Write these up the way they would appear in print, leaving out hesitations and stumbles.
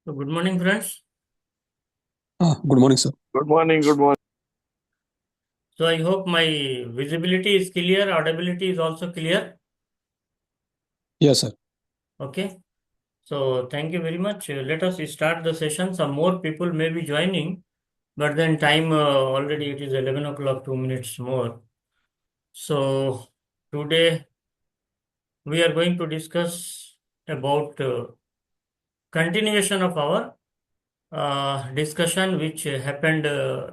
So good morning, friends. Good morning, sir. Good morning. Good morning. So I hope my visibility is clear, audibility is also clear. Yes, sir. Okay. So thank you very much. Let us start the session. Some more people may be joining, but then time already it is 11 o'clock, 2 minutes more. So today we are going to discuss about continuation of our discussion which happened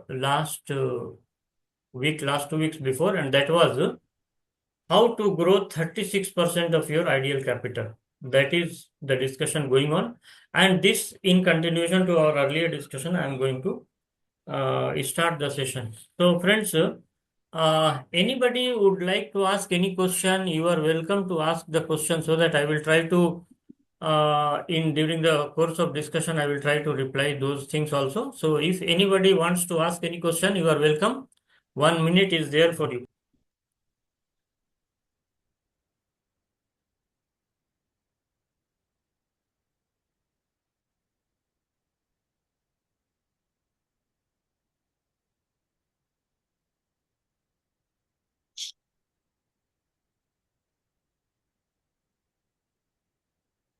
last 2 weeks before, and that was how to grow 36% of your ideal capital. That is the discussion going on. And this, in continuation to our earlier discussion, I am going to start the session. So, friends, anybody would like to ask any question, you are welcome to ask the question so that I will try to, in during the course of discussion, I will try to reply those things also. So, if anybody wants to ask any question, you are welcome. 1 minute is there for you.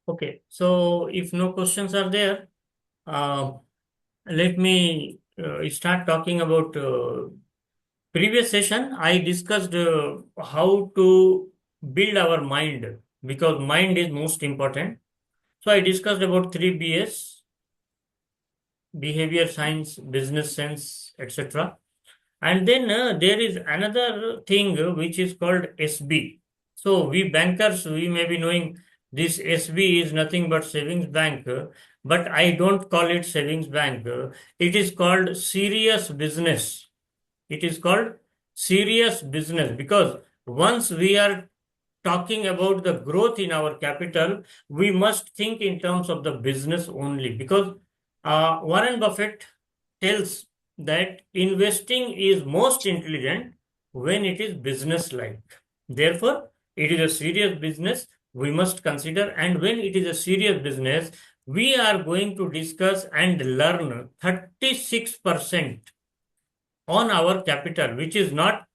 Okay, so if no questions are there, uh, let me start talking about previous session. I discussed how to build our mind because mind is most important. So I discussed about 3 BS: behavior science, business sense, etc. And then there is another thing which is called SB. So we bankers, we may be knowing this SB is nothing but savings bank, but I don't call it savings bank. It is called serious business. It is called serious business because once we are talking about the growth in our capital, we must think in terms of the business only because Warren Buffett tells that investing is most intelligent when it is business like. Therefore, it is a serious business we must consider, and when it is a serious business, we are going to discuss and learn 36% on our capital, which is not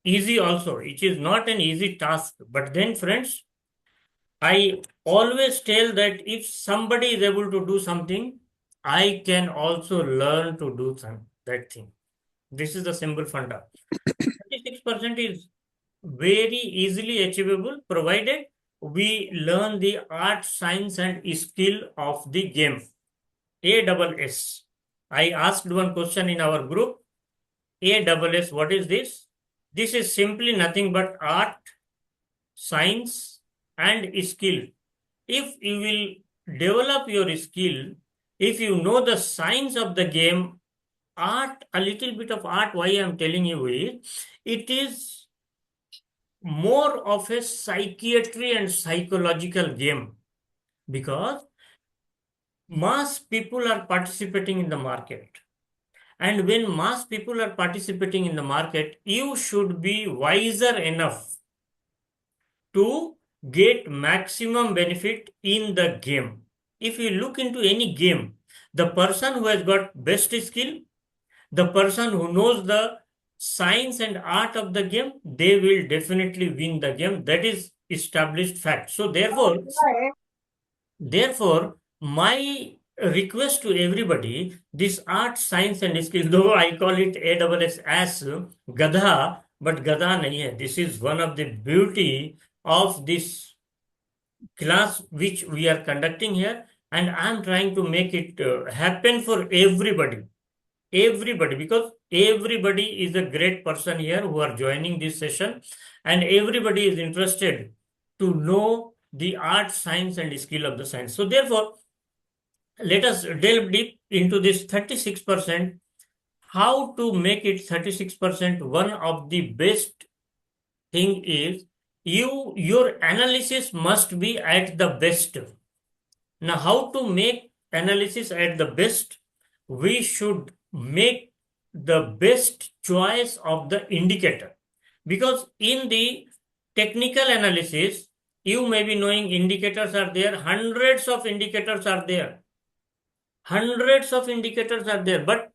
easy also. It is not an easy task. But then, friends, I always tell that if somebody is able to do something, I can also learn to do that thing. This is the simple funda. 36% is very easily achievable provided we learn the art, science, and skill of the game. ASS. I asked one question in our group. ASS, what is this? This is simply nothing but art, science, and skill. If you will develop your skill, if you know the science of the game, art, a little bit of art, why I'm telling you is, it is more of a psychiatry and psychological game because mass people are participating in the market. And when mass people are participating in the market, you should be wiser enough to get maximum benefit in the game. If you look into any game, the person who has got best skill, the person who knows the science and art of the game, they will definitely win the game. That is established fact. So therefore, my request to everybody, this art, science, and skill, though I call it AWS as Gadha, but Gadha nahi hai. This is one of the beauty of this class which we are conducting here, and I am trying to make it happen for everybody. Everybody, because everybody is a great person here who are joining this session, and everybody is interested to know the art, science, and skill of the science. So therefore, let us delve deep into this 36%. How to make it 36%? One of the best thing is your analysis must be at the best. Now, how to make analysis at the best? We should make the best choice of the indicator because in the technical analysis, you may be knowing indicators are there, hundreds of indicators are there. Hundreds of indicators are there, but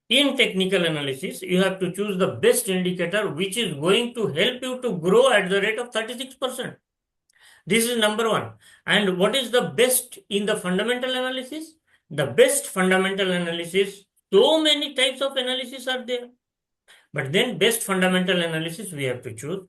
in technical analysis, you have to choose the best indicator which is going to help you to grow at the rate of 36%. This is number one. And what is the best in the fundamental analysis? The best fundamental analysis, so many types of analysis are there. But then best fundamental analysis we have to choose.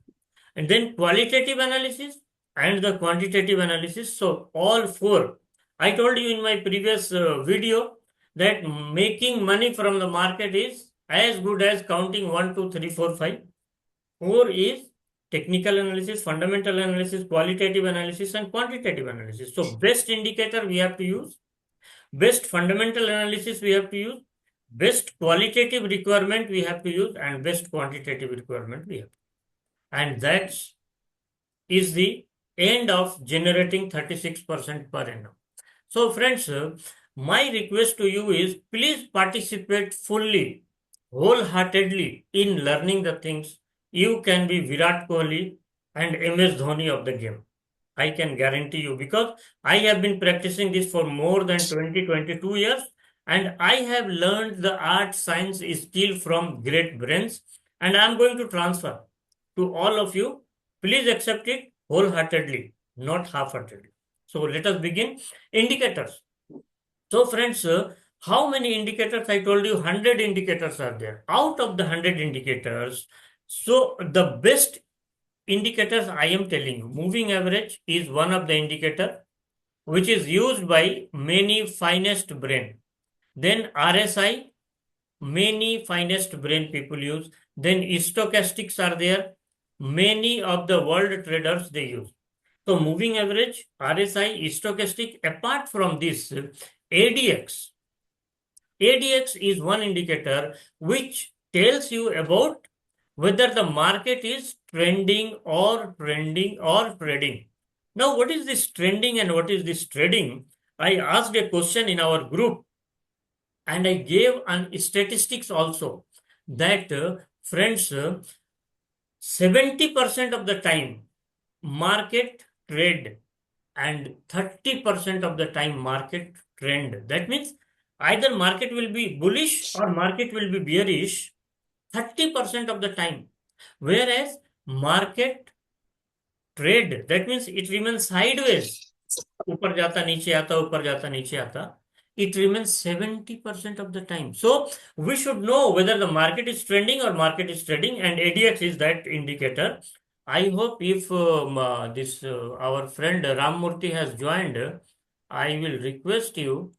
And then qualitative analysis and the quantitative analysis. So all four. I told you in my previous video that making money from the market is as good as counting 1, 2, 3, 4, 5. 4 is technical analysis, fundamental analysis, qualitative analysis, and quantitative analysis. So best indicator we have to use, best fundamental analysis we have to use, best qualitative requirement we have to use, and best quantitative requirement we have. And that is the end of generating 36% per annum. So friends, my request to you is please participate fully, wholeheartedly in learning the things. You can be Virat Kohli and MS Dhoni of the game. I can guarantee you because I have been practicing this for more than 22 years and I have learned the art, science, skill from great brains and I am going to transfer to all of you. Please accept it wholeheartedly, not half-heartedly. So let us begin. Indicators. So friends, how many indicators? I told you 100 indicators are there. Out of the 100 indicators, so the best indicators I am telling you, moving average is one of the indicator which is used by many finest brain. Then RSI, many finest brain people use. Then stochastics are there. Many of the world traders they use. So moving average, RSI, stochastic, apart from this, ADX. ADX is one indicator which tells you about whether the market is trending or trending or trading. Now, what is this trending and what is this trading? I asked a question in our group and I gave an statistics also that friends, 70% of the time market trade and 30% of the time market trend. That means either market will be bullish or market will be bearish 30% of the time. Whereas market trade, that means it remains sideways. ऊपर जाता नीचे आता ऊपर जाता नीचे आता it remains 70% of the time. So we should know whether the market is trending or market is trading and ADX is that indicator. I hope if this our friend Ram Murthy has joined, I will request you.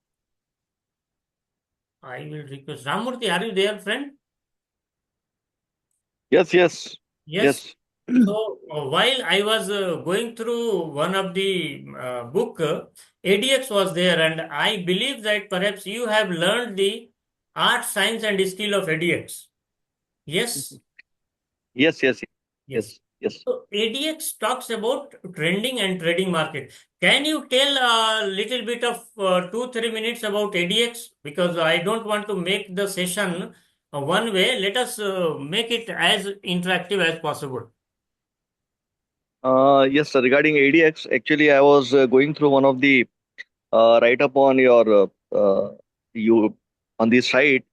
I will request Ram Murthy. Are you there, friend? Yes, yes, Yes. yes. So while I was going through one of the book, ADX was there, and I believe that perhaps you have learned the art, science, and skill of ADX. Yes. Yes, yes, Yes. yes, yes. So ADX talks about trending and trading market. Can you tell a little bit of 2-3 minutes about ADX? Because I don't want to make the session one way. Let us make it as interactive as possible. Yes, sir. Regarding ADX, actually, I was going through one of the write up on your you on this site.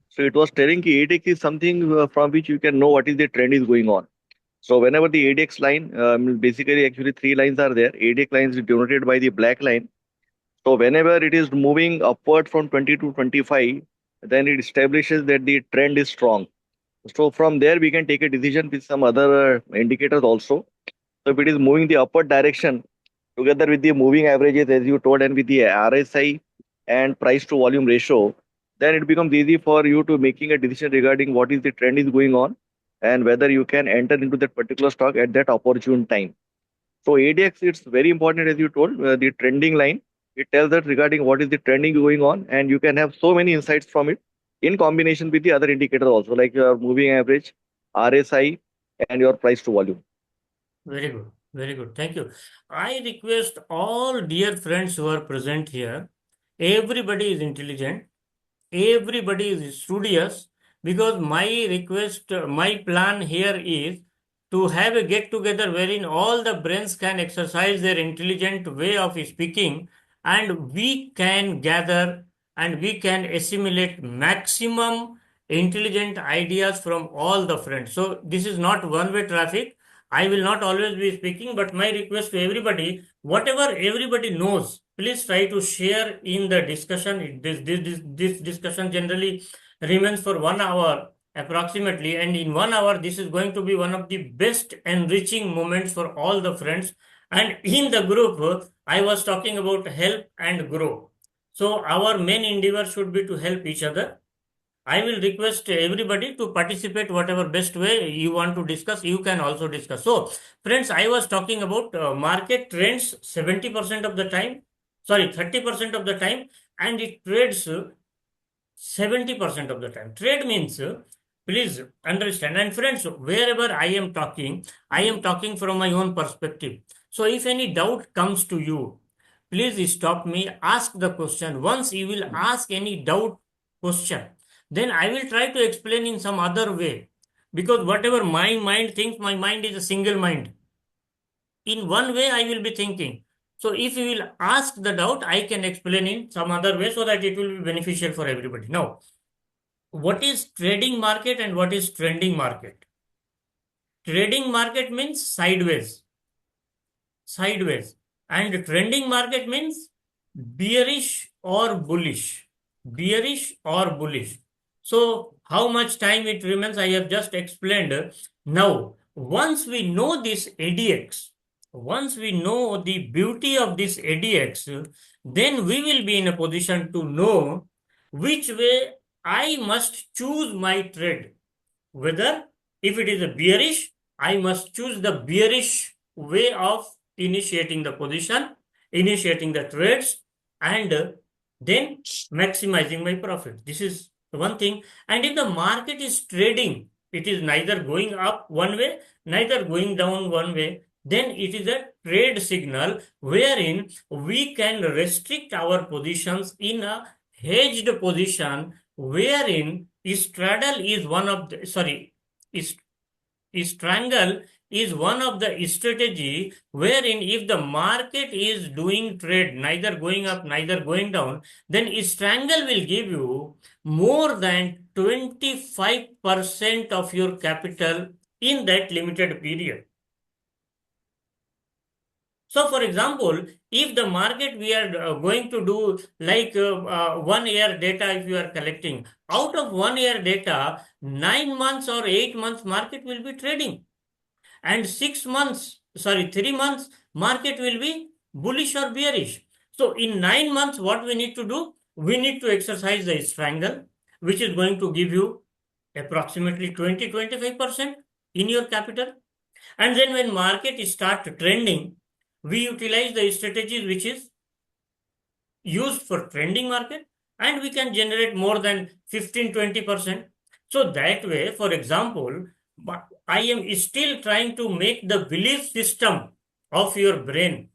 So it was telling ki ADX is something from which you can know what is the trend is going on. So whenever the ADX line, basically actually three lines are there. ADX line is denoted by the black line. So whenever it is moving upward from 20 to 25, then it establishes that the trend is strong. So from there we can take a decision with some other indicators also. So if it is moving the upward direction together with the moving averages as you told and with the RSI and price to volume ratio, then it becomes easy for you to making a decision regarding what is the trend is going on and whether you can enter into that particular stock at that opportune time. So ADX, it's very important as you told, the trending line. It tells us regarding what is the trending going on, and you can have so many insights from it in combination with the other indicators also, like your moving average, RSI, and your price to volume. Very good. Very good. Thank you. I request all dear friends who are present here, everybody is intelligent, everybody is studious, because my request, my plan here is to have a get together wherein all the brains can exercise their intelligent way of speaking and we can gather and we can assimilate maximum intelligent ideas from all the friends. So this is not one-way traffic. I will not always be speaking, but my request to everybody, whatever everybody knows, please try to share in the discussion. This discussion generally remains for 1 hour approximately, and in 1 hour this is going to be one of the best enriching moments for all the friends. And in the group I was talking about help and grow, so our main endeavor should be to help each other. I will request everybody to participate whatever best way you want to discuss, you can also discuss. So friends, I was talking about market trends 70% of the time, sorry, 30% of the time, and it trades 70% of the time. Trade means, please understand. And friends, wherever I am talking from my own perspective. So if any doubt comes to you, please stop me, ask the question. Once you will ask any doubt question, then I will try to explain in some other way. Because whatever my mind thinks, my mind is a single mind. In one way, I will be thinking. So if you will ask the doubt, I can explain in some other way so that it will be beneficial for everybody. Now, what is trading market and what is trending market? Trading market means sideways, and trending market means bearish or bullish. So how much time it remains, I have just explained. Now once we know this ADX, once we know the beauty of this ADX, then we will be in a position to know which way I must choose my trade. Whether, if it is a bearish, I must choose the bearish way of initiating the position, initiating the trades, and then maximizing my profit. This is one thing. And if the market is trading, it is neither going up one way, neither going down one way, then it is a trade signal wherein we can restrict our positions in a hedged position, wherein straddle is one of the, sorry, is strangle is one of the strategy wherein if the market is doing trade neither going up neither going down, then strangle will give you more than 25% of your capital in that limited period. So, for example, if the market we are going to do like 1 year data, if you are collecting, out of 1 year data, 9 months or 8 months market will be trading, and 6 months, sorry, 3 months market will be bullish or bearish. So, in 9 months, what we need to do? We need to exercise the strangle, which is going to give you approximately 20-25% in your capital. And then when market start trending, we utilize the strategies which is used for trending market, and we can generate more than 15-20%. So that way, for example, I am still trying to make the belief system of your brain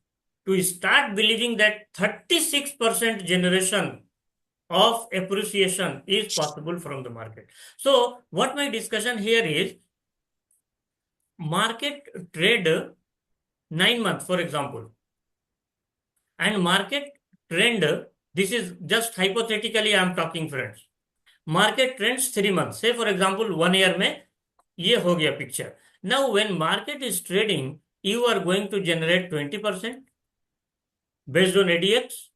to start believing that 36% generation of appreciation is possible from the market. So what my discussion here is, market trade 9 months, for example, and market trend, this is just hypothetically I am talking friends, market trends 3 months, say for example 1 year में ये हो गया picture. Now when market is trading, you are going to generate 20% based on ADX,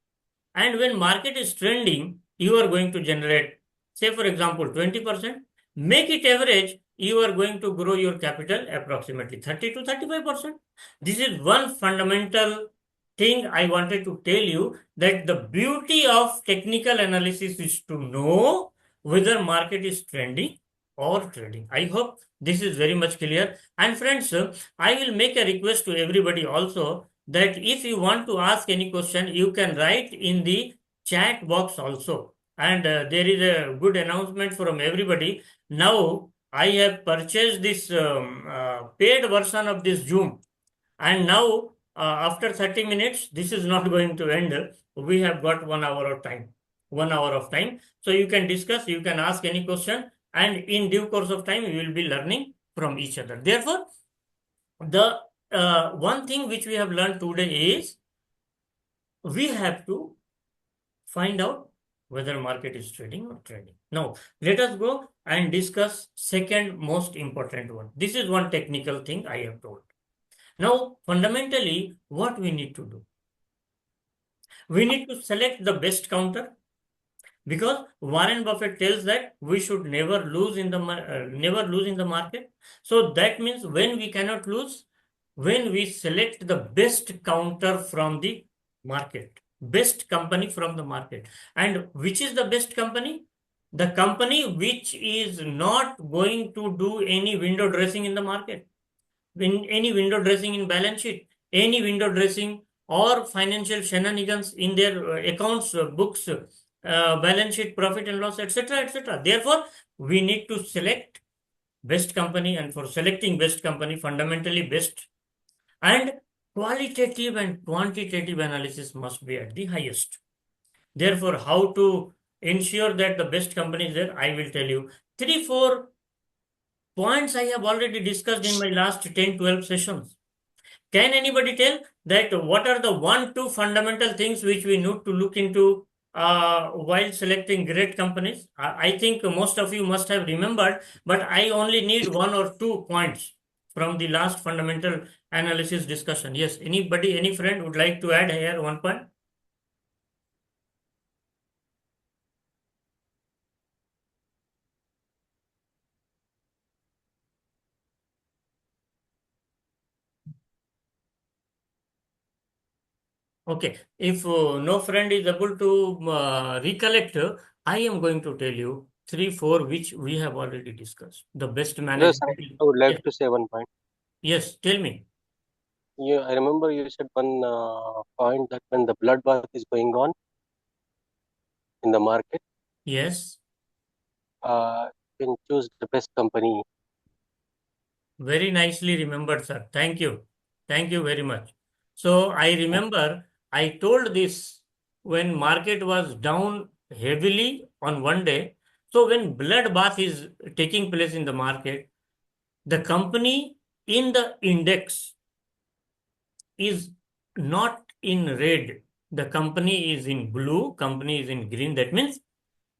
and when market is trending, you are going to generate, say for example 20%. Make it average, you are going to grow your capital approximately 30 to 35%. This is one fundamental thing I wanted to tell you, that the beauty of technical analysis is to know whether market is trending or trading. I hope this is very much clear. And friends, I will make a request to everybody also, that if you want to ask any question, you can write in the chat box also. And there is a good announcement from everybody. Now I have purchased this paid version of this Zoom, and now after 30 minutes, this is not going to end. We have got 1 hour of time. 1 hour of time. So you can discuss, you can ask any question, and in due course of time, we will be learning from each other. Therefore, the one thing which we have learned today is, we have to find out whether market is trading or trading. Now, let us go and discuss second most important one. This is one technical thing I have told. Now, fundamentally, what we need to do? We need to select the best counter, because Warren Buffett tells that we should never lose in the never lose in the market. So that means when we cannot lose, when we select the best counter from the market, best company from the market. And which is the best company? The company which is not going to do any window dressing in the market, any window dressing in balance sheet, any window dressing or financial shenanigans in their accounts, books, balance sheet, profit and loss, etc., etc. Therefore, we need to select best company, and for selecting best company, fundamentally best and qualitative and quantitative analysis must be at the highest. Therefore, how to ensure that the best company is there, I will tell you. 3, 4 points I have already discussed in my last 10, 12 sessions. Can anybody tell that what are the 1, 2 fundamental things which we need to look into while selecting great companies? I think most of you must have remembered, but I only need 1 or 2 points from the last fundamental analysis discussion. Yes, anybody, any friend would like to add here 1 point? Okay, if no friend is able to recollect, I am going to tell you 3, 4 which we have already discussed. The best Yes, management. I would like Yes, to say one point. yes, tell me. I remember you said one point that when the bloodbath is going on in the market, Yes, you can choose the best company. very nicely remembered, sir. Thank you. Thank you very much. So I remember I told this when market was down heavily on one day. So when bloodbath is taking place in the market, the company in the index is not in red. The company is in blue, company is in green. That means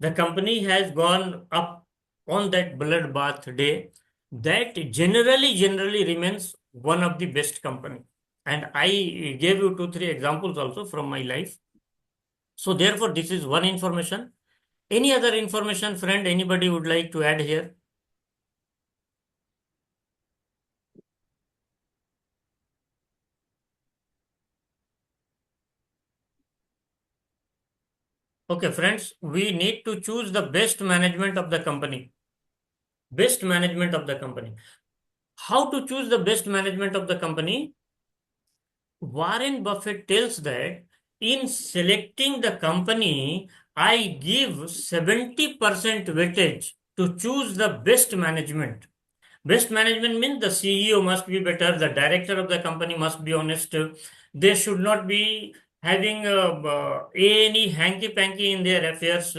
the company has gone up on that bloodbath day. That generally remains one of the best company. And I gave you 2, 3 examples also from my life. So therefore, this is one information. Any other information, friend, anybody would like to add here? Okay, friends, we need to choose the best management of the company. Best management of the company. How to choose the best management of the company? Warren Buffett tells that in selecting the company, I give 70% weightage to choose the best management. Best management means the CEO must be better, the director of the company must be honest, they should not be having any hanky panky in their affairs.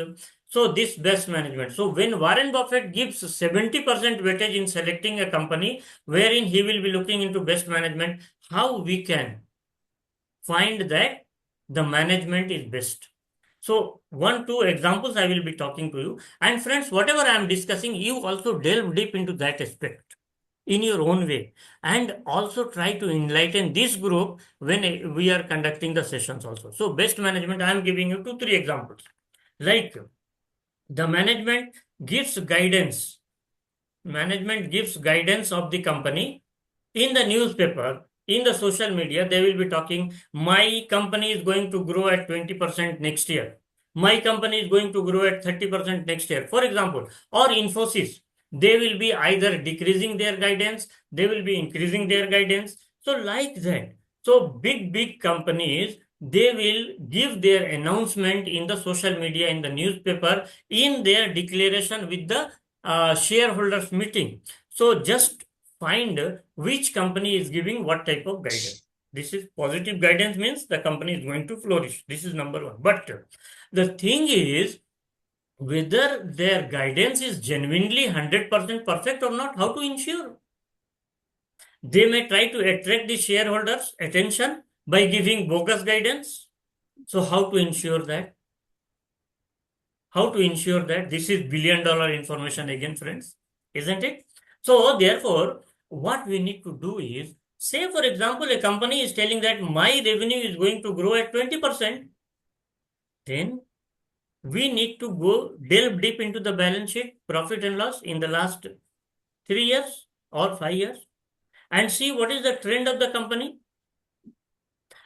So, this best management. So, when Warren Buffett gives 70% weightage in selecting a company wherein he will be looking into best management, how we can find that the management is best? So, 1, 2 examples I will be talking to you. And friends, whatever I am discussing, you also delve deep into that aspect in your own way, and also try to enlighten this group when we are conducting the sessions also. So, best management, I am giving you 2, 3 examples. Like the management gives guidance of the company in the newspaper, in the social media. They will be talking, my company is going to grow at 20% next year, my company is going to grow at 30% next year, for example. Or Infosys, they will be either decreasing their guidance, they will be increasing their guidance. So like that, so big companies, they will give their announcement in the social media, in the newspaper, in their declaration with the shareholders meeting. So just find which company is giving what type of guidance. This is positive guidance, means the company is going to flourish. This is number one. But the thing is, whether their guidance is genuinely 100% perfect or not, how to ensure? They may try to attract the shareholders' attention by giving bogus guidance. So, how to ensure that? How to ensure that? This is billion-dollar information again, friends, isn't it? So therefore, what we need to do is, say for example, a company is telling that my revenue is going to grow at 20%, then we need to go delve deep into the balance sheet, profit and loss in the last 3 years or 5 years, and see what is the trend of the company.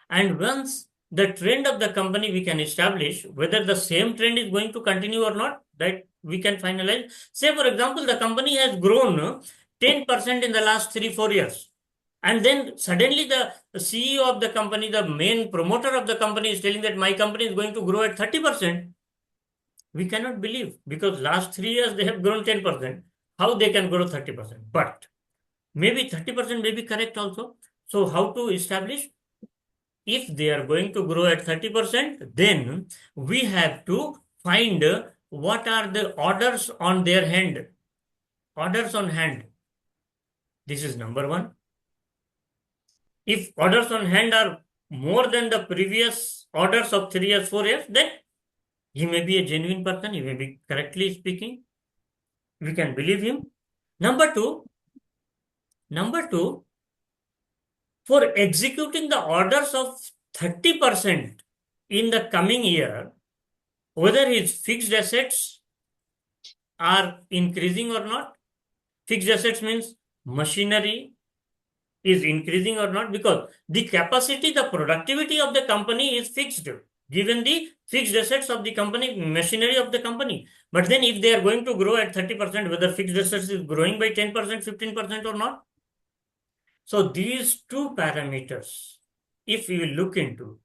And once the trend of the company we can establish whether the same trend is going to continue or not, that we can finalize. Say for example, the company has grown 10% in the last 3 4 years, and then suddenly the CEO of the company, the main promoter of the company, is telling that my company is going to grow at 30%. We cannot believe, because last 3 years they have grown 10%. How they can grow 30%? But maybe 30% may be correct also. So how to establish? If they are going to grow at 30%, then we have to find what are the orders on their hand. Orders on hand. This is number one. If orders on hand are more than the previous orders of 3 years, 4 years, then he may be a genuine person, he may be correctly speaking. We can believe him. Number two, for executing the orders of 30% in the coming year, whether his fixed assets are increasing or not. Fixed assets means machinery is increasing or not, because the capacity, the productivity of the company is fixed, given the fixed assets of the company, machinery of the company. But then if they are going to grow at 30%, whether fixed assets is growing by 10%, 15% or not. So these two parameters, if you look into,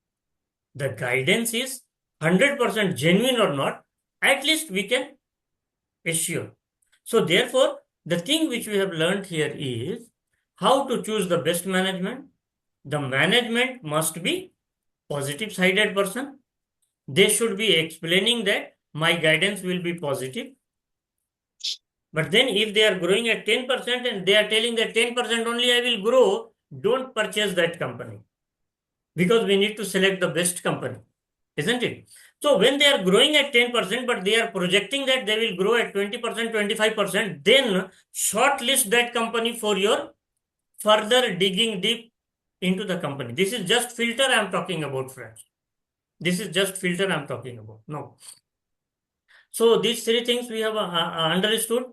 the guidance is 100% genuine or not, at least we can assure. So therefore, the thing which we have learned here is how to choose the best management. The management must be positive sided person. They should be explaining that my guidance will be positive. But then if they are growing at 10% and they are telling that 10% only I will grow, don't purchase that company, because we need to select the best company, isn't it? So when they are growing at 10%, but they are projecting that they will grow at 20%, 25%, then shortlist that company for your further digging deep into the company. This is just filter I'm talking about, friends. This is just filter I'm talking about. No. So these three things we have understood.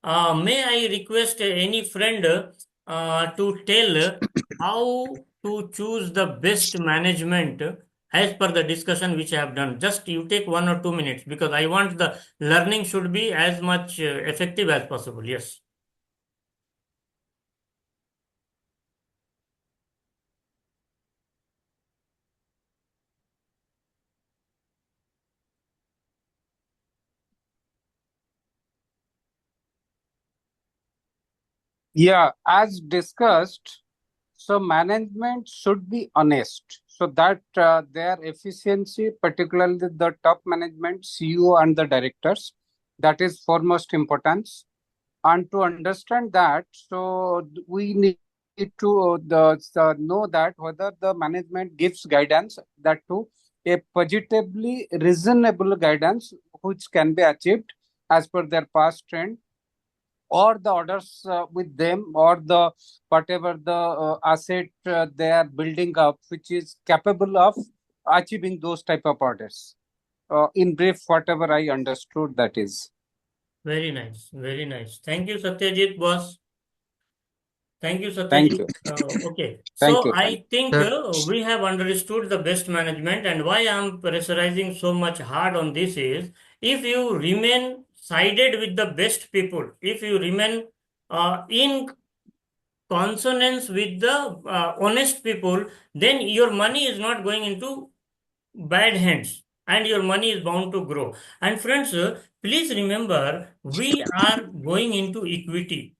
May I request any friend to tell how to choose the best management as per the discussion which I have done. Just you take 1 or 2 minutes, because I want the learning should be as much effective as possible. Yes. Yeah, as discussed, so management should be honest so that their efficiency, particularly the top management, CEO and the directors, that is foremost importance. And to understand that, so we need to know that whether the management gives guidance, that too a positively reasonable guidance which can be achieved as per their past trend, or the orders with them, or the whatever the asset they are building up which is capable of achieving those type of orders. In brief, whatever I understood, that is. Very nice. Very nice. Thank you, Satyajit, boss. Thank you, Thank Satyajit. you. Okay, Thank so you. I think Sir, we have understood the best management, and why I'm pressurizing so much hard on this is, if you remain sided with the best people, if you remain in consonance with the honest people, then your money is not going into bad hands and your money is bound to grow. And friends, please remember, we are going into equity.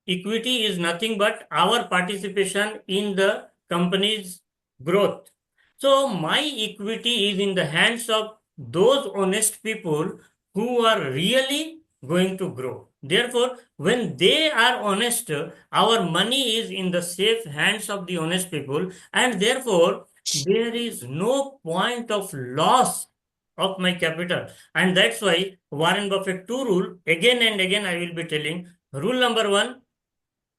Equity is nothing but our participation in the company's growth. So my equity is in the hands of those honest people who are really going to grow. Therefore, when they are honest, our money is in the safe hands of the honest people, and therefore there is no point of loss of my capital. And that's why Warren Buffett 2 rule, again and again I will be telling, rule number 1,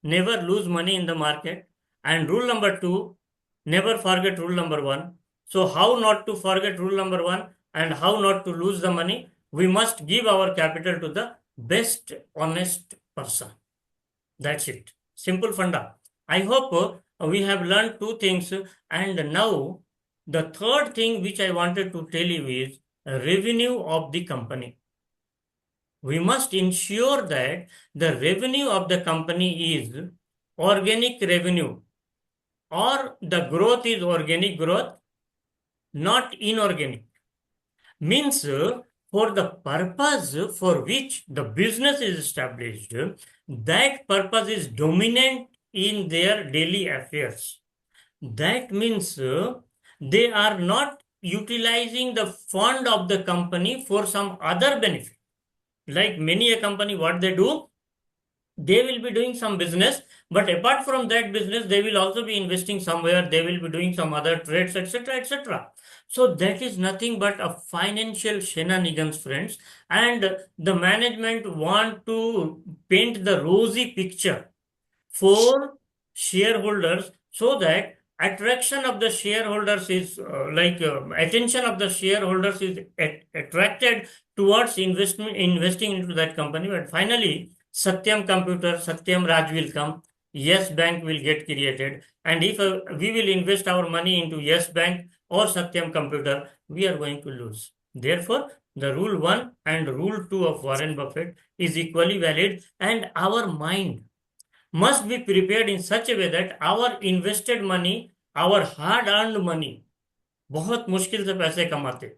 never lose money in the market. And rule number 2, never forget rule number 1. So how not to forget rule number 1 and how not to lose the money? We must give our capital to the best honest person. That's it. Simple funda. I hope we have learned 2 things. And now the third thing which I wanted to tell you is revenue of the company. We must ensure that the revenue of the company is organic revenue, or the growth is organic growth, not inorganic. Means for the purpose for which the business is established, that purpose is dominant in their daily affairs. That means they are not utilizing the fund of the company for some other benefit. Like many a company, what they do, they will be doing some business, but apart from that business, they will also be investing somewhere, they will be doing some other trades, etc., etc. So that is nothing but a financial shenanigans, friends. And the management want to paint the rosy picture for shareholders, so that attraction of the shareholders is attention of the shareholders is attracted towards investing into that company. But finally Satyam Computer, Satyam Raj will come, Yes Bank will get created, and if we will invest our money into Yes Bank or Satyam Computer, we are going to lose. Therefore the rule 1 and rule 2 of Warren Buffett is equally valid, and our mind must be prepared in such a way that our invested money, our hard earned money, बहुत मुश्किल से पैसे कमाते,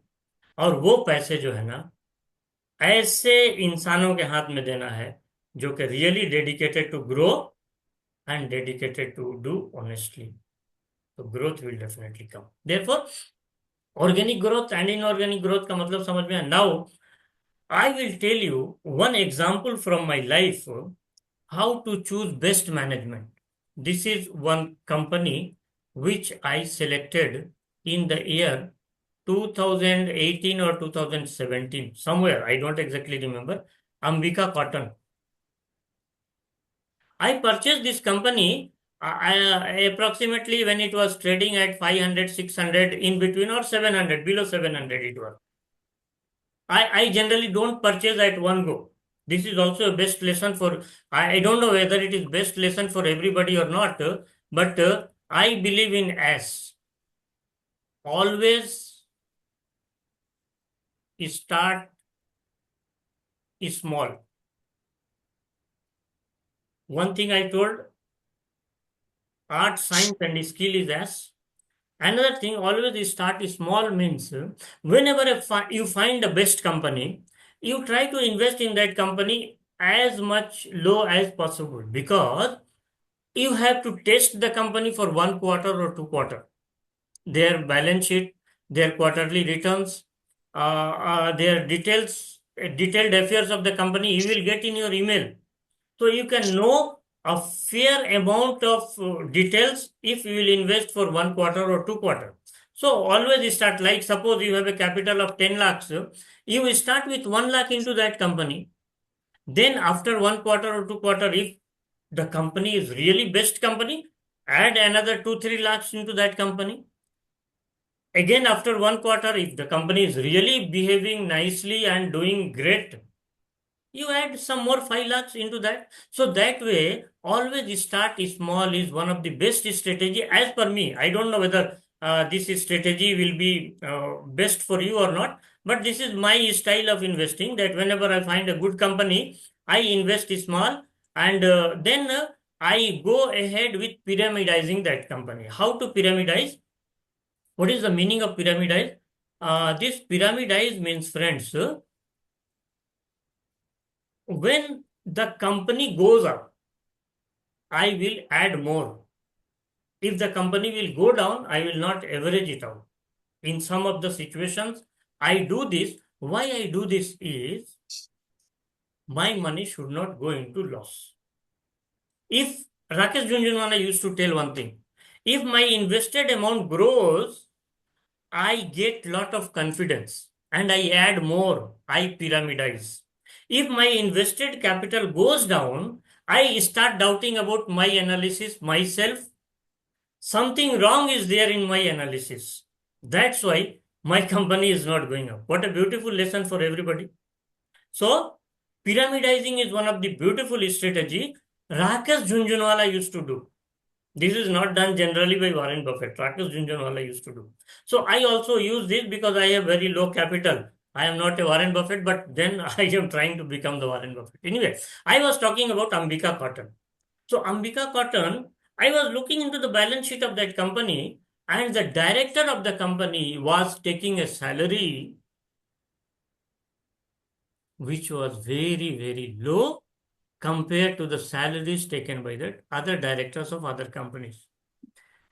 और वो पैसे जो है ना, ऐसे इंसानों के हाथ में देना है जो कि really dedicated to grow and dedicated to do honestly. तो growth will definitely come. Therefore organic growth and inorganic growth का मतलब समझ में आया. Now I will tell you one example from my life how to choose best management. This is one company which I selected in the year 2018 or 2017, somewhere, I don't exactly remember. Ambika Cotton. I purchased this company approximately when it was trading at 500, 600, in between, or 700, below 700 it was. I generally don't purchase at one go. This is also a best lesson for, I don't know whether it is best lesson for everybody or not, but I believe in S. Always start small. One thing I told, art, science and skill is S. Another thing, always start small means whenever you find the best company, you try to invest in that company as much low as possible, because you have to test the company for 1 quarter or 2 quarter. Their balance sheet, their quarterly returns, their detailed affairs of the company you will get in your email. So you can know a fair amount of details if you will invest for 1 quarter or 2 quarter. So always start, like suppose you have a capital of 10 lakhs, you will start with 1 lakh into that company. Then after 1 quarter or 2 quarter, if the company is really best company, add another 2-3 lakhs into that company. Again after 1 quarter, if the company is really behaving nicely and doing great, you add some more 5 lakhs into that. So that way, always start small is one of the best strategy as per me. I don't know whether this strategy will be best for you or not, but this is my style of investing, that whenever I find a good company, I invest small, and then I go ahead with pyramidizing that company. How to pyramidize? What is the meaning of pyramidize? This pyramidize means, friends, when the company goes up, I will add more. If the company will go down, I will not average it out. In some of the situations, I do this. Why I do this is, my money should not go into loss. If Rakesh Junjunwala used to tell one thing, if my invested amount grows, I get lot of confidence. and I add more, I pyramidize. If my invested capital goes down, I start doubting about my analysis myself. Something wrong is there in my analysis. That's why my company is not going up. What a beautiful lesson for everybody. So, pyramidizing is one of the beautiful strategy Rakesh Jhunjhunwala used to do. This is not done generally by Warren Buffett. Rakesh Jhunjhunwala used to do. So I also use this because I have very low capital. I am not a Warren Buffett, but then I am trying to become the Warren Buffett. Anyway, I was talking about Ambika Cotton. So Ambika Cotton, I was looking into the balance sheet of that company, and the director of the company was taking a salary which was very, very low compared to the salaries taken by the other directors of other companies.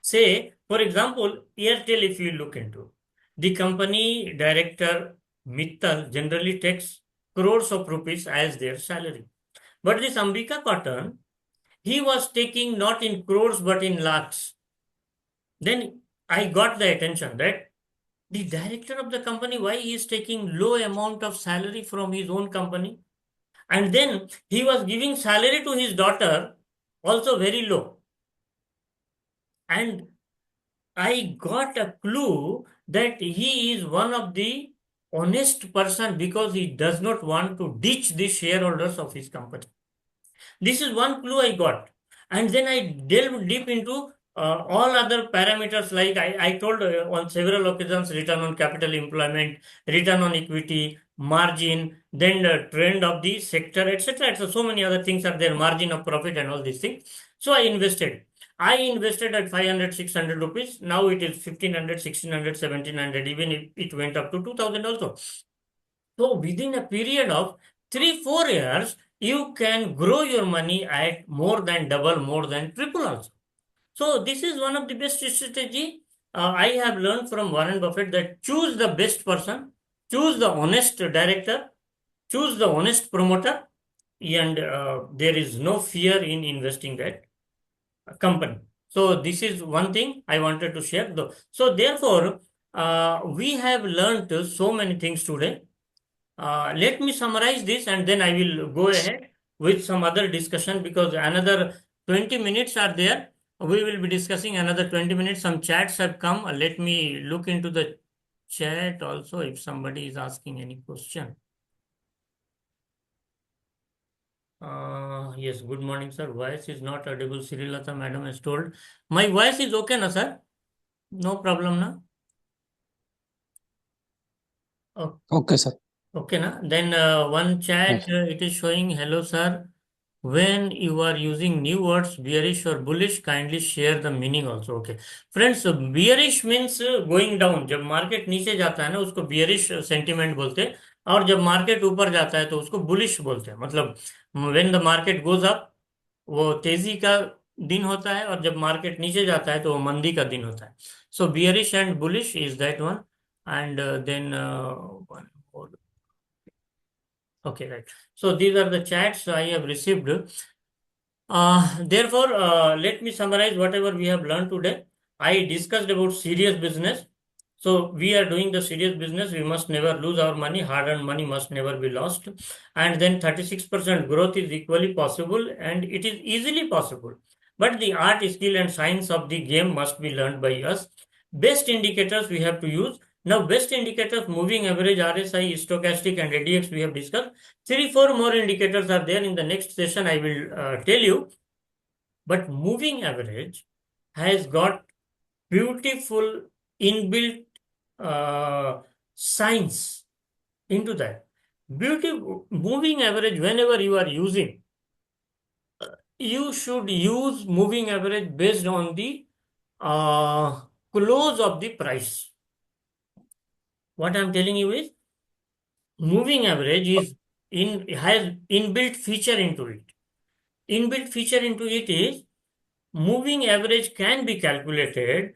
Say, for example, Airtel, if you look into, the company director Mittal generally takes crores of rupees as their salary. But this Ambika Cotton, he was taking not in crores but in lakhs. Then I got the attention that the director of the company, why he is taking low amount of salary from his own company? And then he was giving salary to his daughter also very low. And I got a clue that he is one of the honest person because he does not want to ditch the shareholders of his company. This is one clue I got. And then I delved deep into all other parameters like I told on several occasions return on capital employment, return on equity, margin, then the trend of the sector, etc. So many other things are there, margin of profit and all these things. So I invested. I invested at 500, 600 rupees. Now it is 1500, 1600, 1700. Even if it went up to 2000 also. So within a period of 3, 4 years, you can grow your money at more than double, more than triple also. So this is one of the best strategy I have learned from Warren Buffett that choose the best person, choose the honest director, choose the honest promoter, and there is no fear in investing that company. So this is one thing I wanted to share. Though. So therefore, we have learned so many things today. Let me summarize this and then I will go ahead with some other discussion because another 20 minutes are there. We will be discussing another 20 minutes. Some chats have come. Let me look into the chat also if somebody is asking any question. Yes, good morning, sir. Voice is not audible. Srilata madam has told. My voice is okay, na, sir? No problem, na? Okay, sir. Okay, na? Then one chat, Yes. it is showing, hello, sir. When you are using new words, bearish or bullish, kindly share the meaning also. Okay. Friends, bearish means going down. जब market नीचे जाता है ना उसको bearish sentiment बोलते हैं और जब मार्केट ऊपर जाता है तो उसको bullish बोलते हैं मतलब when the market goes up वो तेजी का दिन होता है और जब मार्केट नीचे जाता है तो वो मंदी का दिन होता है सो bearish and bullish is that one and then one more. Okay, right. So these are the chats I have received. Therefore, let me summarize whatever we have learned today. I discussed about serious business. So we are doing the serious business. We must never lose our money. Hard-earned money must never be lost. And then 36% growth is equally possible and it is easily possible. But the art, skill and science of the game must be learned by us. Best indicators we have to use. Now, best indicators, moving average, RSI, stochastic and ADX we have discussed. 3, 4 more indicators are there in the next session. I will tell you. But moving average has got beautiful inbuilt science into that. Moving average, whenever you are using, you should use moving average based on the close of the price. What I am telling you is moving average has inbuilt feature into it. Inbuilt feature into it is moving average can be calculated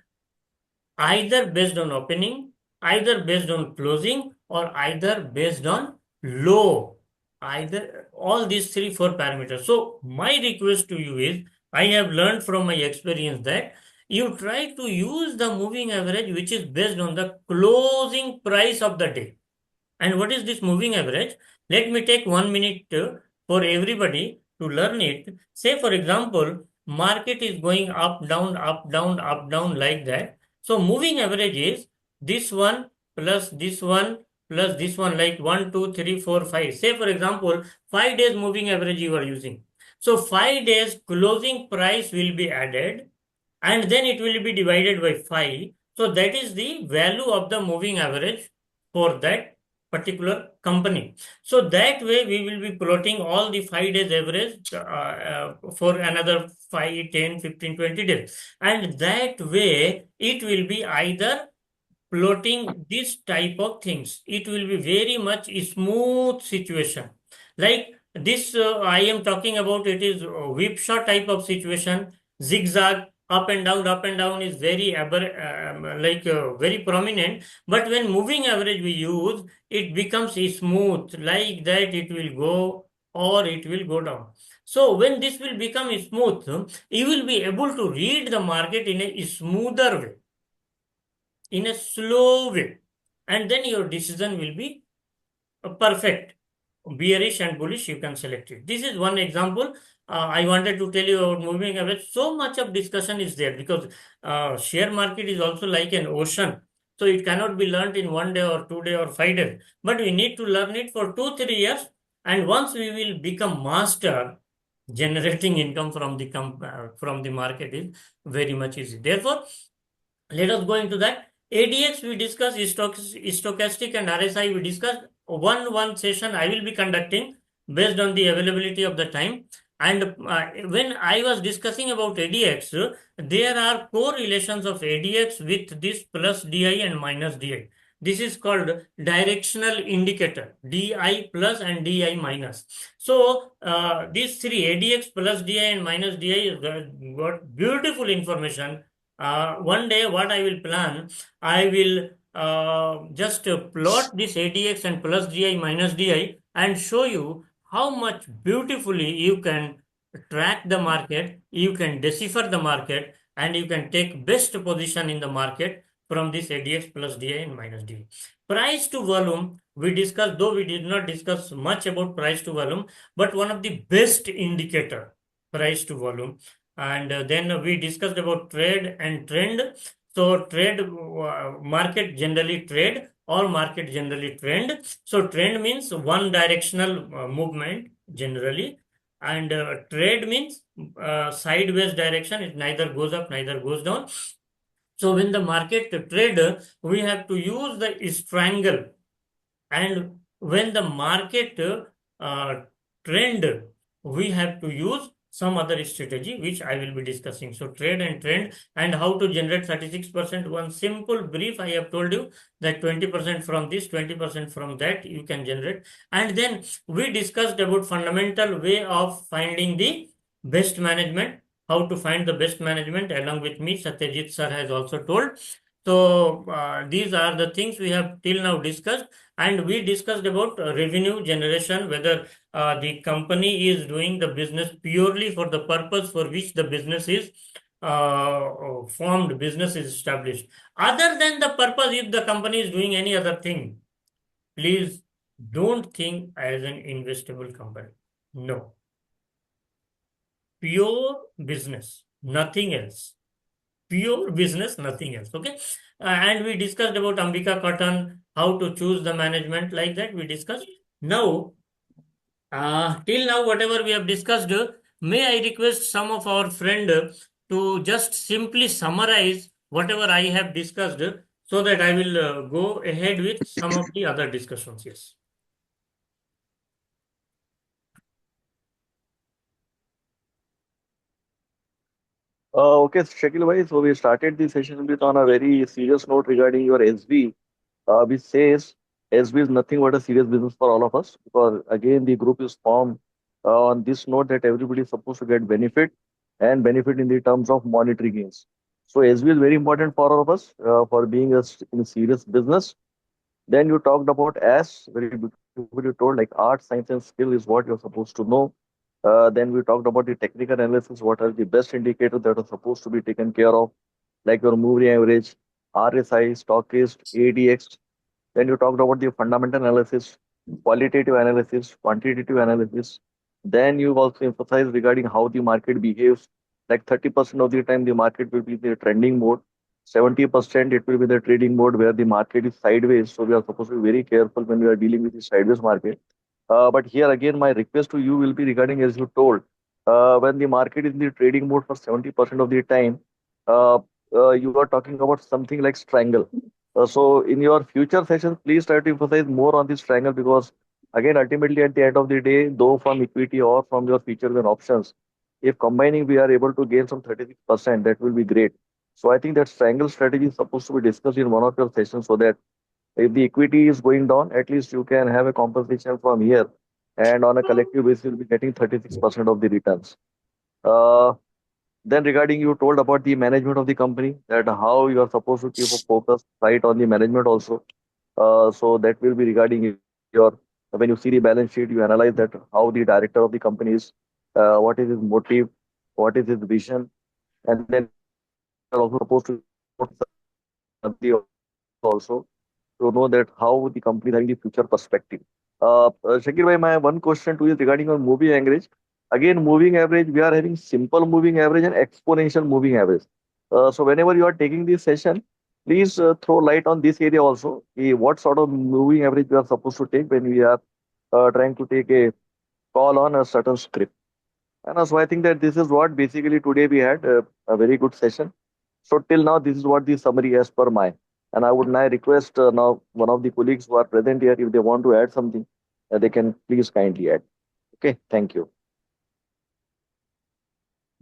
either based on opening, either based on closing, or either based on low. Either all these 3, 4 parameters. So my request to you is, I have learned from my experience that you try to use the moving average which is based on the closing price of the day. And what is this moving average? Let me take 1 minute for everybody to learn it. Say, for example, market is going up, down, up, down, up, down like that. So moving average is this one plus this one plus this one, like 1, 2, 3, 4, 5. Say, for example, 5 days moving average you are using. So 5 days closing price will be added and then it will be divided by 5. So that is the value of the moving average for that particular company. So that way we will be plotting all the 5 days average for another 5, 10, 15, 20 days. And that way it will be either plotting this type of things. It will be very much smooth situation. Like this, I am talking about it is whipsaw type of situation, zigzag, up and down is very very prominent. But when moving average we use, it becomes smooth like that. It will go or it will go down. So when this will become smooth, you will be able to read the market in a smoother way, in a slow way, and then your decision will be perfect. Bearish and bullish, you can select it. This is one example. I wanted to tell you about moving average. So much of discussion is there because share market is also like an ocean. So it cannot be learned in 1 day or 2 day or 5 days. But we need to learn it for 2, 3 years. And once we will become master, generating income from from the market is very much easy. Therefore, let us go into that. ADX we discussed, stochastic and RSI we discussed. One session I will be conducting based on the availability of the time. And when I was discussing about ADX, there are correlations of ADX with this plus DI and minus DI. This is called directional indicator, DI plus and DI minus. So these three, ADX plus DI and minus DI, got beautiful information. One day what I will plan, I will just plot this ADX and plus DI minus DI and show you how much beautifully you can track the market, you can decipher the market, and you can take best position in the market from this ADX plus DI and minus DI. Price to volume, we discussed, though we did not discuss much about price to volume, but one of the best indicator, price to volume. And then we discussed about trade and trend. So trade, market generally trade or market generally trend. So trend means one directional movement generally, and trade means sideways direction. It neither goes up neither goes down. So when the market trade, we have to use the strangle, and when the market trend, we have to use some other strategy which I will be discussing. So trade and trend and how to generate 36%. One simple brief I have told you that 20% from this, 20% from that you can generate. And then we discussed about fundamental way of finding the best management, how to find the best management. Along with me, Satyajit sir has also told. So these are the things we have till now discussed. And we discussed about revenue generation, whether the company is doing the business purely for the purpose for which the business is formed, business is established. Other than the purpose, if the company is doing any other thing, please don't think as an investable company. No. Pure business, nothing else. Pure business, nothing else. Okay. And we discussed about Ambika Cotton, how to choose the management, like that we discussed. Now, till now, whatever we have discussed, may I request some of our friend to just simply summarize whatever I have discussed so that I will go ahead with some of the other discussions. Yes. Okay, Shakil bhai, so we started the session with on a very serious note regarding your SB, which says SB is nothing but a serious business for all of us, because again the group is formed on this note that everybody is supposed to get benefit and benefit in the terms of monetary gains. So SB is very important for all of us for being in serious business. Then you talked about as very beautifully told, like art, science, and skill is what you're supposed to know. Then we talked about the technical analysis. What are the best indicators that are supposed to be taken care of, like your moving average, RSI, stochast, ADX. Then you talked about the fundamental analysis, qualitative analysis, quantitative analysis. Then you also emphasized regarding how the market behaves. Like 30% of the time, the market will be the trending mode. 70% it will be the trading mode where the market is sideways. So we are supposed to be very careful when we are dealing with the sideways market. But here again, my request to you will be regarding, as you told, when the market is in the trading mode for 70% of the time, uh, you are talking about something like strangle. So in your future sessions, please try to emphasize more on this triangle because again, ultimately at the end of the day, though from equity or from your features and options, if combining we are able to gain some 36%, that will be great. So I think that triangle strategy is supposed to be discussed in one of your sessions so that if the equity is going down, at least you can have a compensation from here. And on a collective basis, you'll be getting 36% of the returns. Uh, then regarding you told about the management of the company, that how you are supposed to keep a focus right on the management also. So that will be regarding your when you see the balance sheet, you analyze that how the director of the company is, what is his motive, what is his vision, and then you are also supposed to also to know that how the company is having the future perspective. Shakir bhai, my one question to you is regarding your moving average. Again, moving average, we are having simple moving average and exponential moving average. So whenever you are taking this session, please throw light on this area also. What sort of moving average we are supposed to take when we are trying to take a call on a certain script. And so I think that this is what basically today we had a very good session. So till now, this is what the summary as per my. And I would now request now one of the colleagues who are present here, if they want to add something, they can please kindly add. Okay, thank you.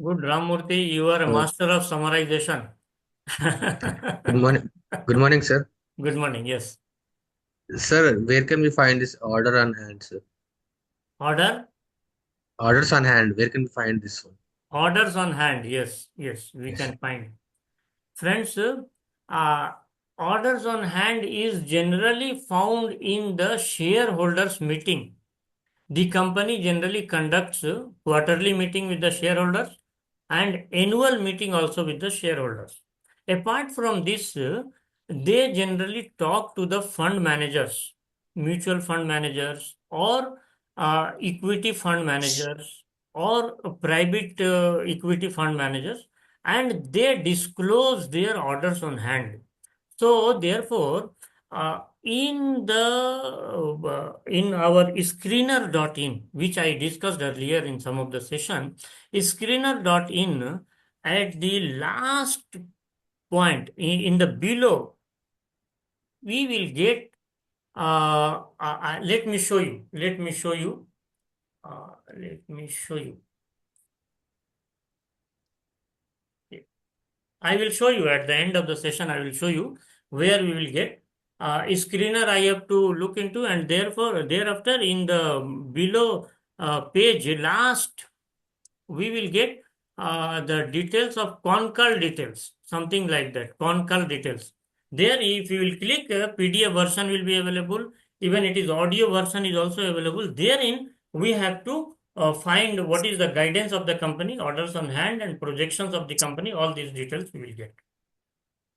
Good, Ramurthy, you are a Uh, master of summarization. Good morning. Good morning, sir. Good morning, yes. Sir, where can we find this order on hand, sir? Order? Orders on hand. Where can we find this one? Orders on hand, yes, yes, we Yes. can find. Friends, orders on hand is generally found in the shareholders meeting. The company generally conducts quarterly meeting with the shareholders and annual meeting also with the shareholders. Apart from this, they generally talk to the fund managers, mutual fund managers, or equity fund managers, or private equity fund managers, and they disclose their orders on hand. So therefore, in our screener.in, which I discussed earlier in some of the session, screener.in at the last point in the below, we will get. Let me show you. Let me show you. Let me show you. I will show you at the end of the session. I will show you where we will get screener. I have to look into, and therefore thereafter in the below page last we will get the details of concall details, something like that. Concall details. There, if you will click, PDF version will be available. Even it is audio version is also available. Therein, we have to find what is the guidance of the company, orders on hand, and projections of the company. All these details we will get.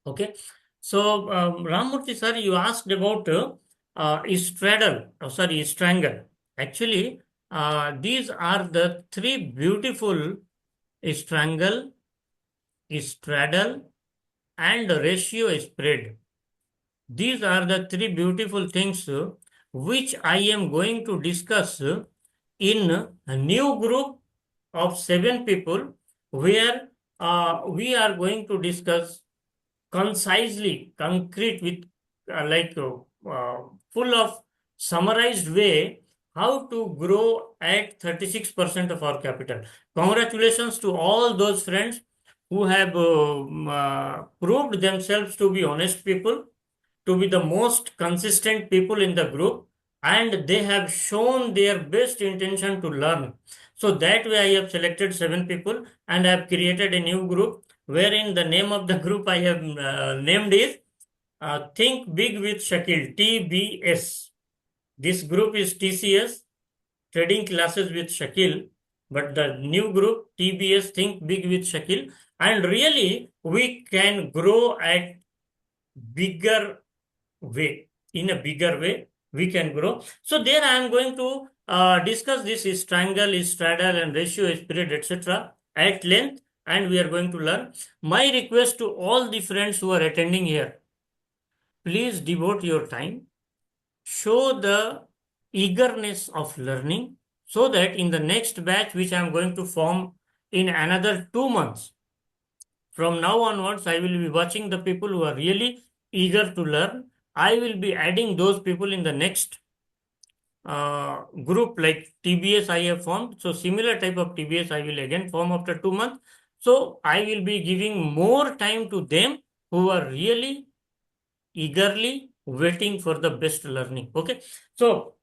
Okay. So, Ramurthy sir, you asked about strangle. Actually, these are the three beautiful strangle, straddle, and ratio spread. These are the three beautiful things which I am going to discuss in a new group of 7 people where we are going to discuss concisely, concrete with full of summarized way how to grow at 36% of our capital. Congratulations to all those friends who have proved themselves to be honest people, to be the most consistent people in the group, and they have shown their best intention to learn. So that way I have selected 7 people and I have created a new group wherein the name of the group I have named is Think Big with Shakil, TBS. This group is TCS, Trading Classes with Shakil, but the new group TBS, Think Big with Shakil, and really we can grow at bigger way. in a bigger way, we can grow. So there I am going to discuss this triangle, straddle, and ratio, spirit, etc. at length, and we are going to learn. My request to all the friends who are attending here, please devote your time, show the eagerness of learning, so that in the next batch, which I am going to form in another 2 months, from now onwards, I will be watching the people who are really eager to learn. I will be adding those people in the next group like TBS I have formed. So similar type of TBS I will again form after 2 months. So I will be giving more time to them who are really eagerly waiting for the best learning. Okay. So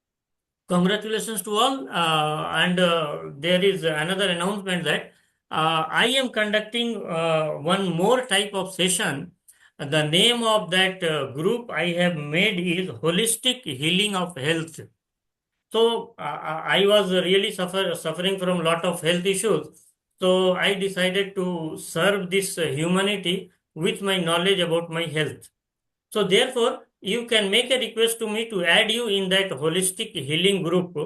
congratulations to all. And there is another announcement that I am conducting one more type of session. The name of that group I have made is Holistic Healing of Health. So I was really suffering from a lot of health issues. So I decided to serve this humanity with my knowledge about my health. So therefore, you can make a request to me to add you in that holistic healing group,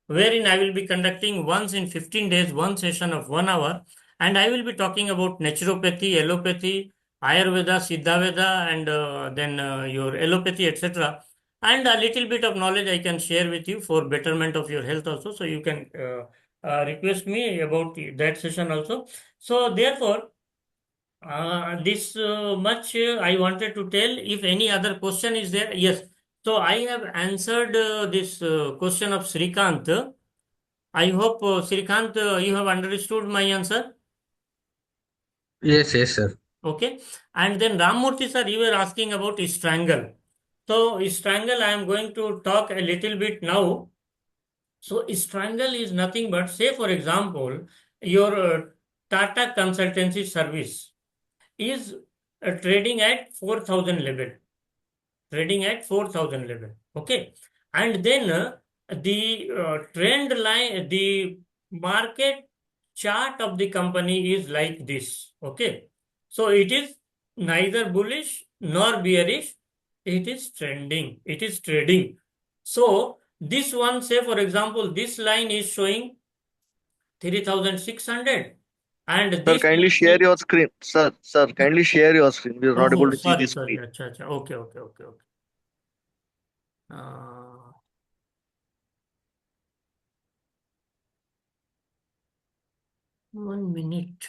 wherein I will be conducting once in 15 days, one session of 1 hour, and I will be talking about naturopathy, allopathy, Ayurveda, Siddhaveda, and then your allopathy, etc. And a little bit of knowledge I can share with you for betterment of your health also. So you can request me about that session also. So therefore, this much I wanted to tell. If any other question is there, yes. So I have answered this question of Srikant. I hope Srikant, you have understood my answer. Yes, yes, sir. Okay. And then Ramurthy sir, you were asking about strangle. So strangle, I am going to talk a little bit now. So strangle is nothing but, say for example, your Tata consultancy service is trading at 4,000 level, trading at 4,000 level. Okay. And then the trend line, the market chart of the company is like this. Okay. So it is neither bullish nor bearish. It is trending. It is trading. So this one, say for example, this line is showing 3,600, and Sir, this kindly line share is, your screen. Sir, kindly share your screen. We are not able oh, to see sorry, the sorry. screen. Acha, acha. Okay, okay, okay, okay. Uh, 1 minute.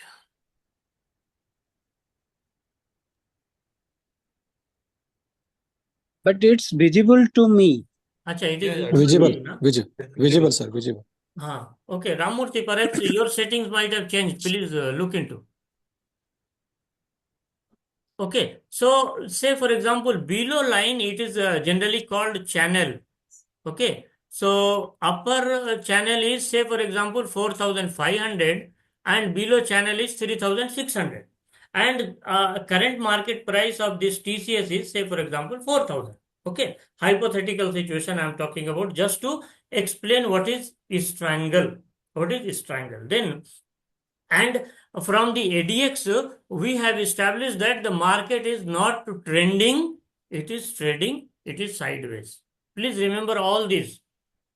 But it's visible to me. Acha, it is Yeah, visible to visible, you, na? visible, sir, visible. Okay, Ramurthy, perhaps your settings might have changed. Please look into. Okay, so say for example, below line, it is generally called channel. Okay, so upper channel is, say for example, 4,500, and below channel is 3,600. And current market price of this TCS is, say for example, 4,000. Okay, hypothetical situation I am talking about, just to explain what is strangle. What is strangle? Then, and from the ADX, we have established that the market is not trending, it is trading, it is sideways. Please remember all this,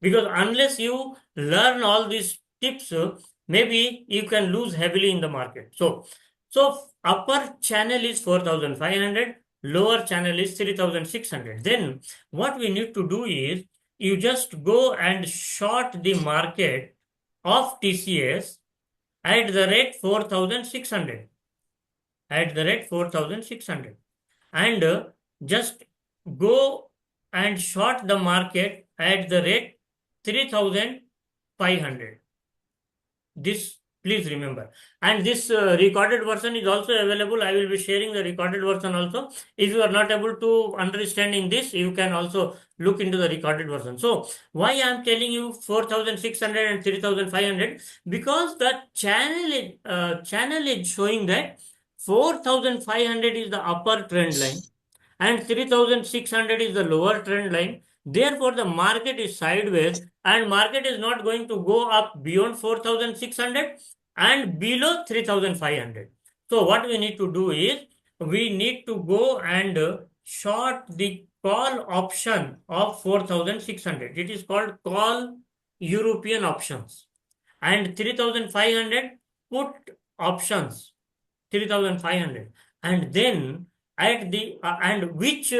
because unless you learn all these tips, maybe you can lose heavily in the market. So upper channel is 4,500, lower channel is 3,600. Then what we need to do is, you just go and short the market of TCS at the rate 4,600, at the rate 4,600, and just go and short the market at the rate 3,500. This please remember. And this recorded version is also available. I will be sharing the recorded version also. If you are not able to understand in this, you can also look into the recorded version. So why I am telling you 4,600 and 3,500? Because the channel is showing that 4,500 is the upper trend line and 3,600 is the lower trend line. Therefore, the market is sideways, and market is not going to go up beyond 4,600 and below 3,500. So what we need to do is, we need to go and short the call option of 4,600. It is called call European options. And 3,500 put options, 3,500. And then at the and which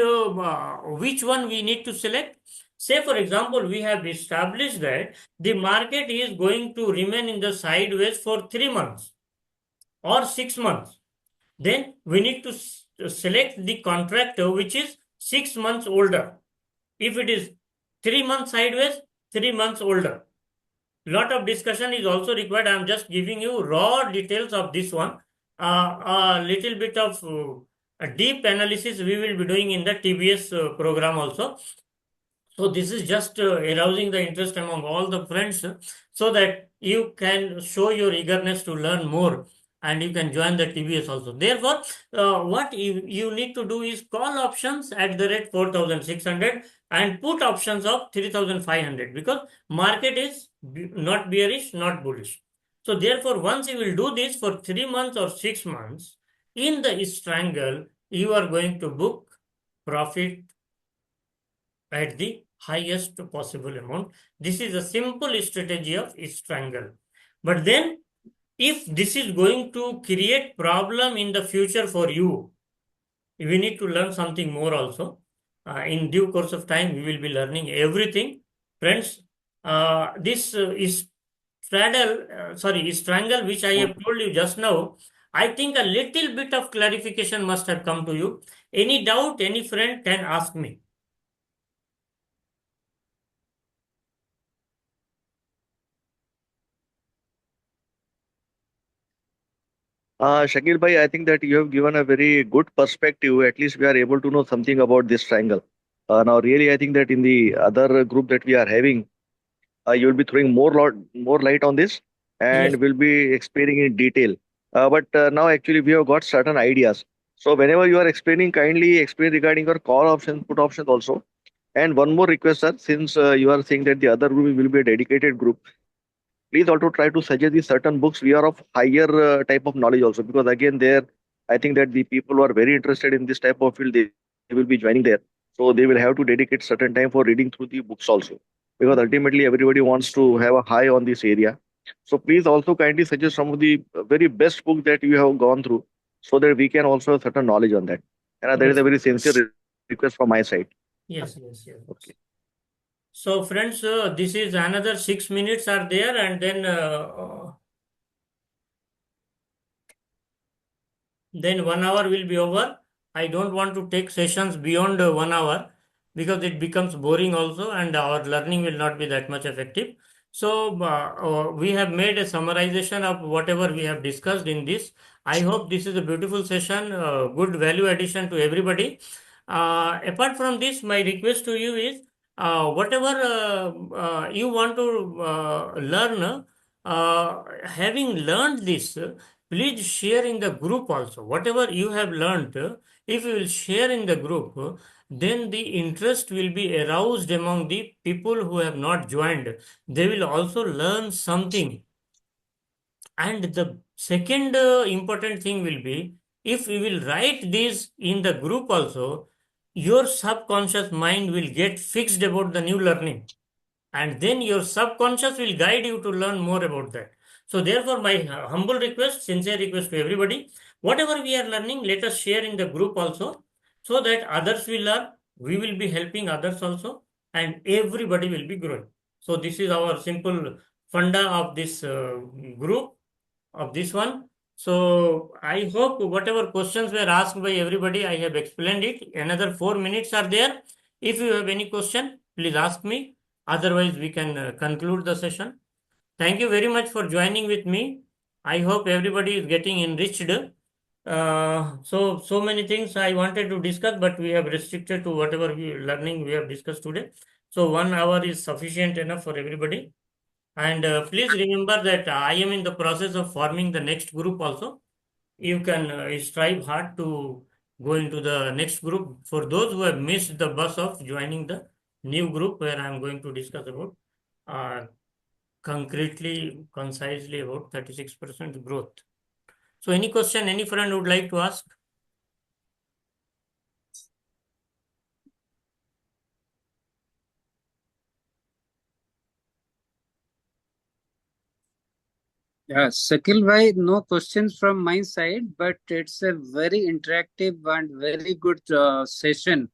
one we need to select? Say for example, we have established that the market is going to remain in the sideways for 3 months or 6 months. Then we need to select the contractor which is 6 months older. If it is 3 months sideways, 3 months older. Lot of discussion is also required. I am just giving you raw details of this one. A little bit of a deep analysis we will be doing in the TBS program also. So this is just arousing the interest among all the friends so that you can show your eagerness to learn more and you can join the TBS also. Therefore, what you need to do is call options at the rate 4,600 and put options of 3,500 because market is not bearish, not bullish. So therefore, once you will do this for 3 months or 6 months, in the strangle, you are going to book profit at the highest possible amount. This is a simple strategy of strangle. But then if this is going to create problem in the future for you, we need to learn something more also. In due course of time, we will be learning everything. Friends, this is strangle, which I have told you just now. I think a little bit of clarification must have come to you. Any doubt, any friend can ask me. Shakil bhai, I think that you have given a very good perspective. At least we are able to know something about this triangle. Now, really, I think that in the other group that we are having, you will be throwing more light on this, Yes. and will be explaining in detail. But now, actually, we have got certain ideas. So, whenever you are explaining, kindly explain regarding your call options, put options also. And one more request, sir, since you are saying that the other group will be a dedicated group, please also try to suggest the certain books we are of higher type of knowledge also, because again there I think that the people who are very interested in this type of field, they will be joining there, so they will have to dedicate certain time for reading through the books also, because ultimately everybody wants to have a high on this area. So please also kindly suggest some of the very best books that you have gone through, so that we can also have certain knowledge on that. And that is a Yes. very sincere request from my side. Yes. Yes. Yes. Okay. So, friends, this is another 6 minutes are there, and then 1 hour will be over. I don't want to take sessions beyond 1 hour because it becomes boring also, and our learning will not be that much effective. So, we have made a summarization of whatever we have discussed in this. I hope this is a beautiful session, good value addition to everybody. Apart from this, my request to you is whatever you want to learn, having learned this, please share in the group also. Whatever you have learned, if you will share in the group, then the interest will be aroused among the people who have not joined. They will also learn something. And the second important thing will be if we will write this in the group also, your subconscious mind will get fixed about the new learning, and then your subconscious will guide you to learn more about that. So therefore, my humble request, sincere request to everybody, whatever we are learning, let us share in the group also, so that others will learn, we will be helping others also, and everybody will be growing. So this is our simple funda of this group, of this one. So I hope whatever questions were asked by everybody, I have explained it. Another 4 minutes are there. If you have any question, please ask me. Otherwise, we can conclude the session. Thank you very much for joining with me. I hope everybody is getting enriched. So many things I wanted to discuss, but we have restricted to whatever learning we have discussed today. So 1 hour is sufficient enough for everybody. And please remember that I am in the process of forming the next group also. You can strive hard to go into the next group. For those who have missed the bus of joining the new group where I am going to discuss about uh, concretely, concisely about 36% growth. So any question, any friend would like to ask? Yeah, Sakil bhai, no questions from my side, but it's a very interactive and very good session,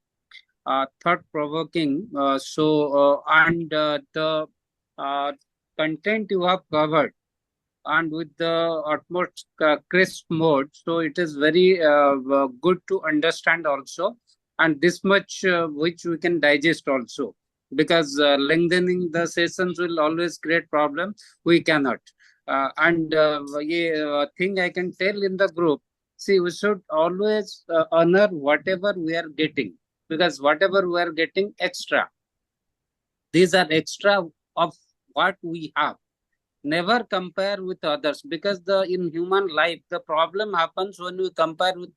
thought provoking. And the uh, content you have covered, and with the utmost crisp mode, so it is very good to understand also, and this much which we can digest also, because lengthening the sessions will always create problem. We cannot. Thing I can tell in the group, see, we should always honor whatever we are getting, because whatever we are getting extra, these are extra of what we have. Never compare with others, because the in human life the problem happens when we compare with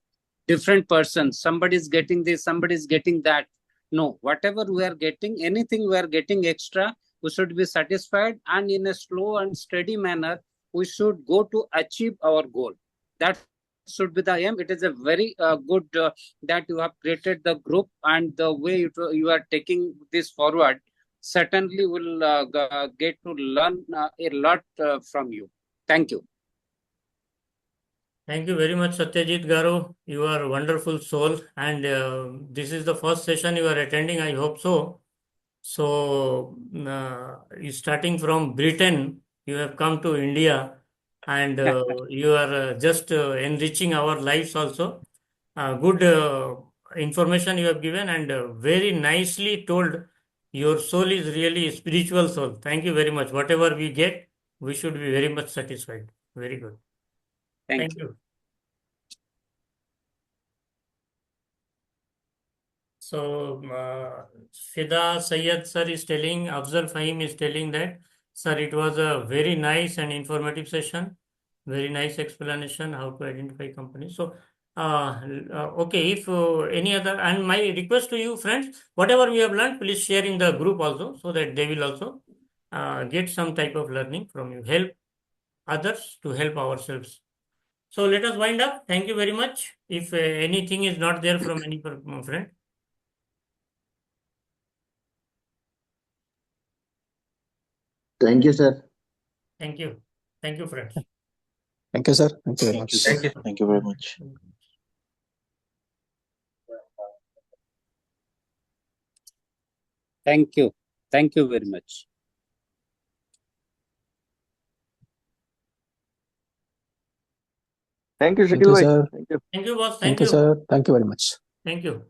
different persons. Somebody is getting this, somebody is getting that. No, whatever we are getting, anything we are getting extra, we should be satisfied, and in a slow and steady manner we should go to achieve our goal. That should be the aim. It is a very good that you have created the group, and the way you are taking this forward certainly will get to learn a lot from you. Thank you. Thank you very much, Satyajit Garu. You are a wonderful soul, and this is the first session you are attending. I hope so. So, you starting from Britain, you have come to India, and you are just enriching our lives also. Good information you have given, and very nicely told. Your soul is really a spiritual soul. Thank you very much. Whatever we get, we should be very much satisfied. Very good. Thank Thank you. you. So, Fida Sayyed sir is telling, Afzal Fahim is telling that, sir, it was a very nice and informative session. Very nice explanation how to identify companies. So, okay, if any other, and my request to you, friends, whatever we have learned, please share in the group also, so that they will also get some type of learning from you. Help others to help ourselves. So, let us wind up. Thank you very much. If anything is not there from any friend. Thank you, sir. Thank you. Thank you, friends. Thank you, sir. Thank you very much. Thank you. Thank you very much. Thank you. Thank you very much. Thank you, Thank Shakil you, bhai. sir. Thank you. Thank you, boss. Thank Thank you, you. sir. Thank you very much. Thank you.